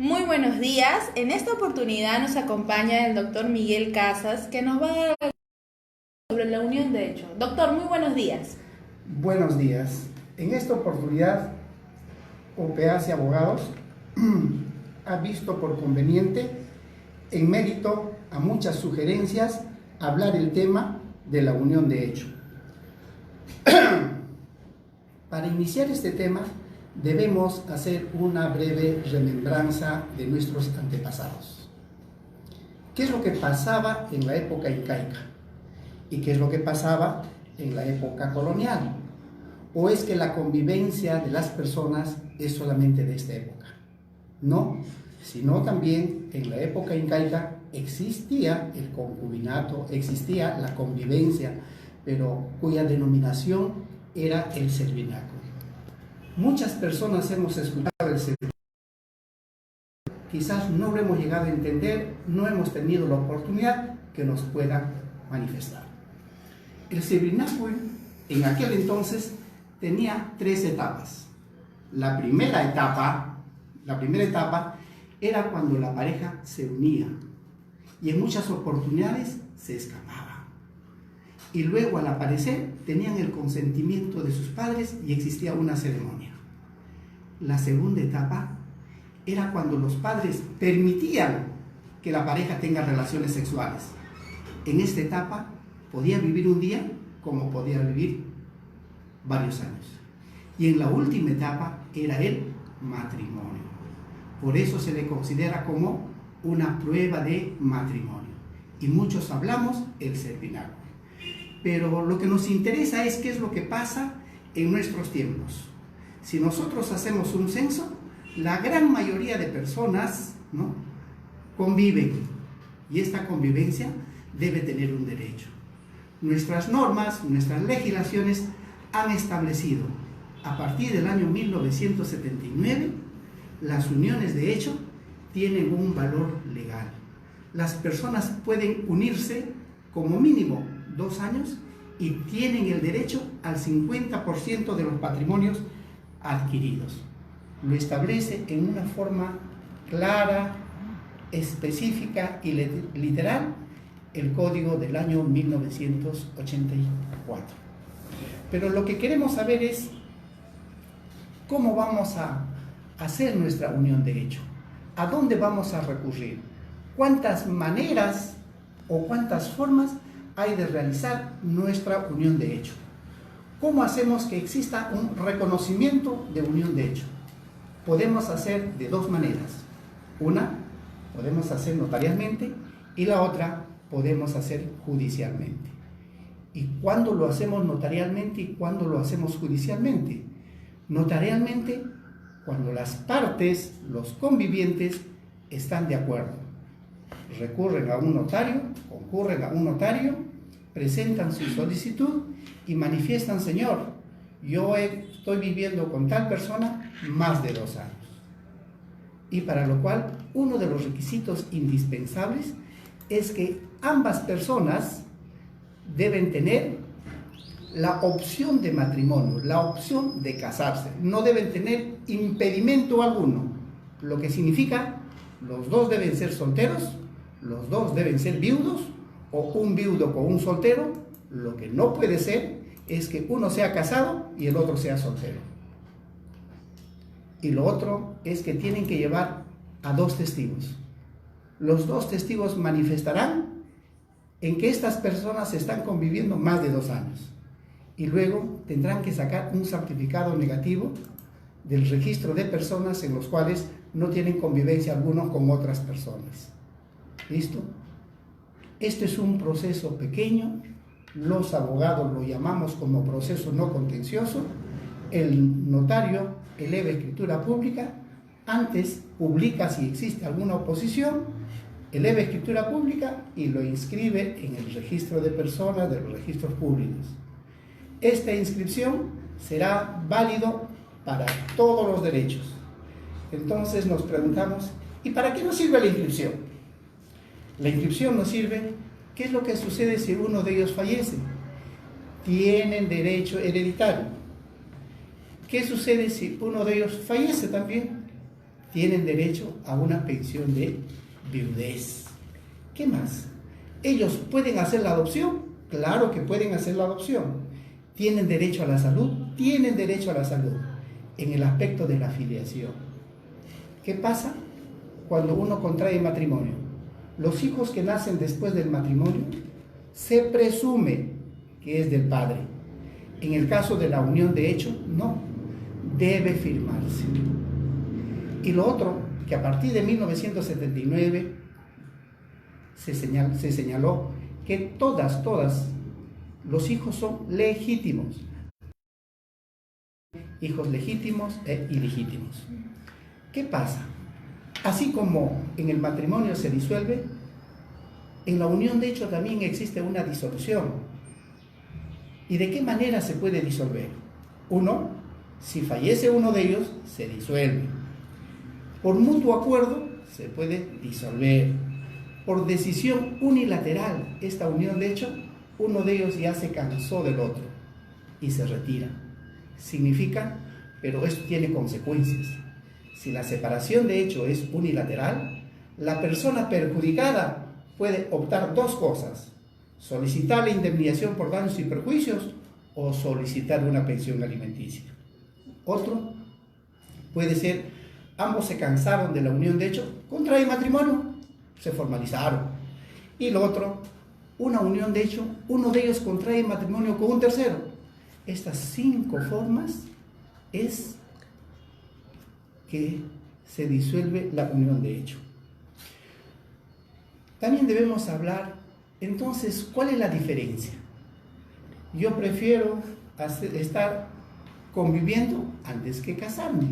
Muy buenos días. En esta oportunidad nos acompaña el doctor Miguel Casas, que nos va a hablar sobre la unión de hecho. Doctor, muy buenos días. Buenos días. En esta oportunidad, OPAS y Abogados ha visto por conveniente, en mérito a muchas sugerencias, hablar el tema de la unión de hecho. Para iniciar este tema, debemos hacer una breve remembranza de nuestros antepasados. ¿Qué es lo que pasaba en la época incaica? ¿Y qué es lo que pasaba en la época colonial? ¿O es que la convivencia de las personas es solamente de esta época? No, sino también en la época incaica existía el concubinato, existía la convivencia, pero cuya denominación era el servinaco. Muchas personas hemos escuchado el servinaco, quizás no lo hemos llegado a entender, no hemos tenido la oportunidad que nos pueda manifestar. El servinaco en aquel entonces tenía 3 etapas. La primera etapa era cuando la pareja se unía y en muchas oportunidades se escapaba. Y luego, al aparecer, tenían el consentimiento de sus padres y existía una ceremonia. La segunda etapa era cuando los padres permitían que la pareja tenga relaciones sexuales. En esta etapa podía vivir un día como podía vivir varios años. Y en la última etapa era el matrimonio. Por eso se le considera como una prueba de matrimonio. Y muchos hablamos el servinaco. Pero lo que nos interesa es qué es lo que pasa en nuestros tiempos. Si nosotros hacemos un censo, la gran mayoría de personas, ¿no?, conviven. Y esta convivencia debe tener un derecho. Nuestras normas, nuestras legislaciones han establecido, a partir del año 1979, las uniones de hecho tienen un valor legal. Las personas pueden unirse como mínimo 2 años y tienen el derecho al 50% de los patrimonios adquiridos. Lo establece en una forma clara, específica y literal el Código del año 1984. Pero lo que queremos saber es cómo vamos a hacer nuestra unión de hecho, a dónde vamos a recurrir, cuántas maneras o cuántas formas hay de realizar nuestra unión de hecho. ¿Cómo hacemos que exista un reconocimiento de unión de hecho? Podemos hacer de 2 maneras. Una, podemos hacer notarialmente y la otra, podemos hacer judicialmente. ¿Y cuándo lo hacemos notarialmente y cuándo lo hacemos judicialmente? Notarialmente, cuando las partes, los convivientes, están de acuerdo. Recurren a un notario, concurren a un notario, presentan su solicitud y manifiestan: señor, yo estoy viviendo con tal persona más de 2 años. Y para lo cual, uno de los requisitos indispensables es que ambas personas deben tener la opción de matrimonio, la opción de casarse. No deben tener impedimento alguno, lo que significa los 2 deben ser solteros, los 2 deben ser viudos o un viudo con un soltero. Lo que no puede ser es que uno sea casado y el otro sea soltero. Y lo otro es que tienen que llevar a 2 testigos. Los 2 testigos manifestarán en que estas personas están conviviendo más de 2 años. Y luego tendrán que sacar un certificado negativo del registro de personas en los cuales no tienen convivencia alguna con otras personas. ¿Listo? Este es un proceso pequeño. Los abogados lo llamamos como proceso no contencioso. El notario eleva escritura pública, antes publica si existe alguna oposición, eleva escritura pública y lo inscribe en el registro de personas de los registros públicos. Esta inscripción será válido para todos los derechos. Entonces nos preguntamos, ¿y para qué nos sirve la inscripción? La inscripción nos sirve, ¿qué es lo que sucede si uno de ellos fallece? Tienen derecho hereditario. ¿Qué sucede si uno de ellos fallece también? tienen derecho a una pensión de viudez. ¿Qué más? ¿Ellos pueden hacer la adopción? Claro que pueden hacer la adopción. ¿Tienen derecho a la salud? Tienen derecho a la salud. En el aspecto de la filiación, ¿qué pasa cuando uno contrae matrimonio? Los hijos que nacen después del matrimonio se presume que es del padre. En el caso de la unión de hecho, no, debe firmarse. Y lo otro, que a partir de 1979 se señaló que todas los hijos son legítimos. Hijos legítimos e ilegítimos. ¿Qué pasa? Así como en el matrimonio se disuelve, en la unión de hecho también existe una disolución. ¿Y de qué manera se puede disolver? Uno, si fallece uno de ellos, se disuelve. Por mutuo acuerdo se puede disolver. Por decisión unilateral, esta unión de hecho, uno de ellos ya se cansó del otro y se retira. Significa, pero esto tiene consecuencias. Si la separación de hecho es unilateral, la persona perjudicada puede optar dos cosas: solicitar la indemnización por daños y perjuicios o solicitar una pensión alimenticia. Otro puede ser, ambos se cansaron de la unión de hecho, contraen matrimonio, se formalizaron. Y lo otro, una unión de hecho, uno de ellos contrae matrimonio con un tercero. Estas 5 formas es que se disuelve la unión de hecho. También debemos hablar, entonces, ¿cuál es la diferencia? Yo prefiero estar conviviendo antes que casarme.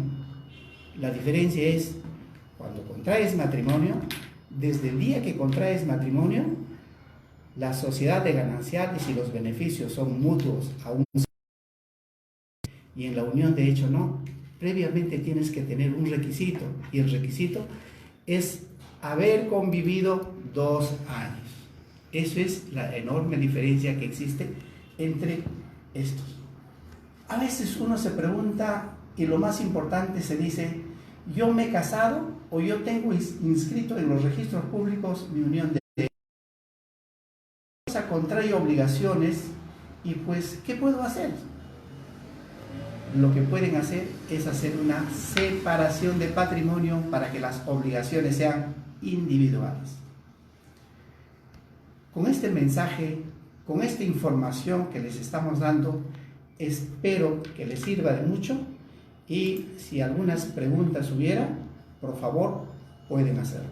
La diferencia es, cuando contraes matrimonio, desde el día que contraes matrimonio, la sociedad de gananciales y los beneficios son mutuos aún. Y en la unión de hecho no. Previamente tienes que tener un requisito, y el requisito es haber convivido 2 años. Eso es la enorme diferencia que existe entre estos. A veces uno se pregunta, y lo más importante se dice, ¿yo me he casado o yo tengo inscrito en los registros públicos mi unión de hecho? Contrae obligaciones y pues, ¿qué puedo hacer? Lo que pueden hacer es hacer una separación de patrimonio para que las obligaciones sean individuales. Con este mensaje, con esta información que les estamos dando, espero que les sirva de mucho, y si algunas preguntas hubiera, por favor, pueden hacerlas.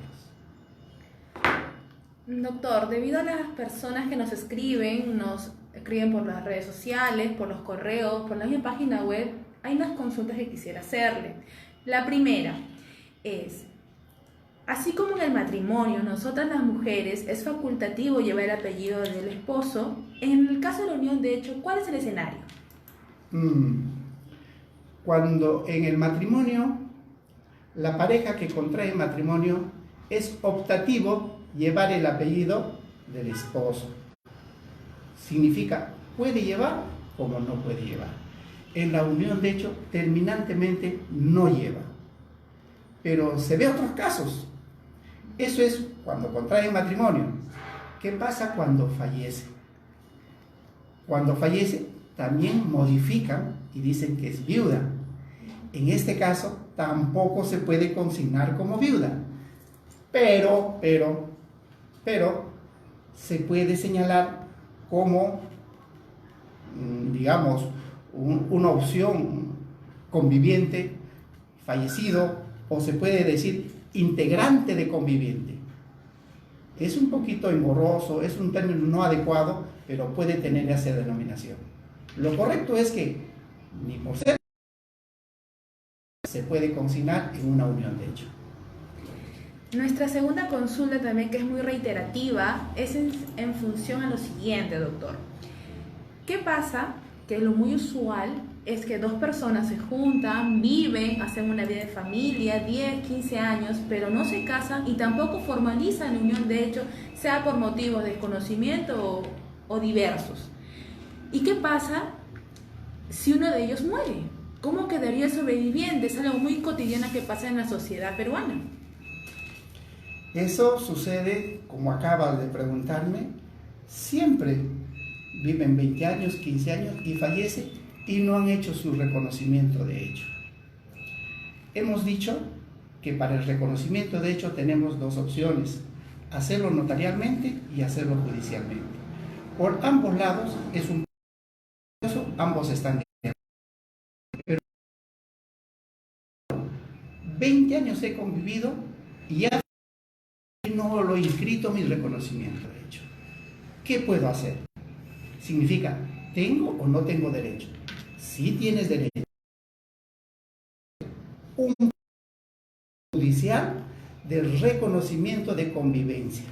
Doctor, debido a las personas que nos escriben por las redes sociales, por los correos, por la misma página web, hay unas consultas que quisiera hacerle. La primera es, así como en el matrimonio, nosotras las mujeres es facultativo llevar el apellido del esposo, en el caso de la unión de hecho, ¿cuál es el escenario? Cuando en el matrimonio, la pareja que contrae matrimonio es optativo llevar el apellido del esposo. Significa, puede llevar como no puede llevar. En la unión de hecho, terminantemente no lleva. Pero se ve otros casos. Eso es cuando contrae matrimonio. ¿Qué pasa cuando fallece? Cuando fallece, también modifican y dicen que es viuda. En este caso, tampoco se puede consignar como viuda. Pero, se puede señalar como, digamos, una opción conviviente, fallecido, o se puede decir integrante de conviviente. Es un poquito engorroso, es un término no adecuado, pero puede tener esa denominación. Lo correcto es que ni por ser se puede consignar en una unión de hecho. Nuestra segunda consulta también, que es muy reiterativa, es en función a lo siguiente, doctor. ¿Qué pasa? Que lo muy usual es que 2 personas se juntan, viven, hacen una vida de familia, 10, 15 años, pero no se casan y tampoco formalizan la unión de hecho, sea por motivos de desconocimiento o diversos. ¿Y qué pasa si uno de ellos muere? ¿Cómo quedaría el sobreviviente? Es algo muy cotidiano que pasa en la sociedad peruana. Eso sucede, como acabas de preguntarme, siempre viven 20 años, 15 años y fallecen y no han hecho su reconocimiento de hecho. Hemos dicho que para el reconocimiento de hecho tenemos dos opciones: hacerlo notarialmente y hacerlo judicialmente. Por ambos lados es un proceso, ambos están de acuerdo. Pero 20 años he convivido y ya no lo he inscrito mi reconocimiento de hecho. ¿Qué puedo hacer? Significa, ¿tengo o no tengo derecho? Sí tienes derecho. Un judicial de reconocimiento de convivencia.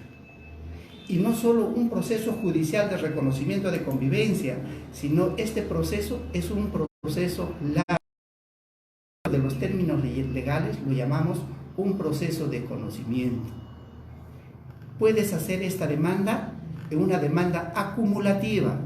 Y no solo un proceso judicial de reconocimiento de convivencia, sino este proceso es un proceso largo. De los términos legales lo llamamos un proceso de conocimiento. Puedes hacer esta demanda en una demanda acumulativa.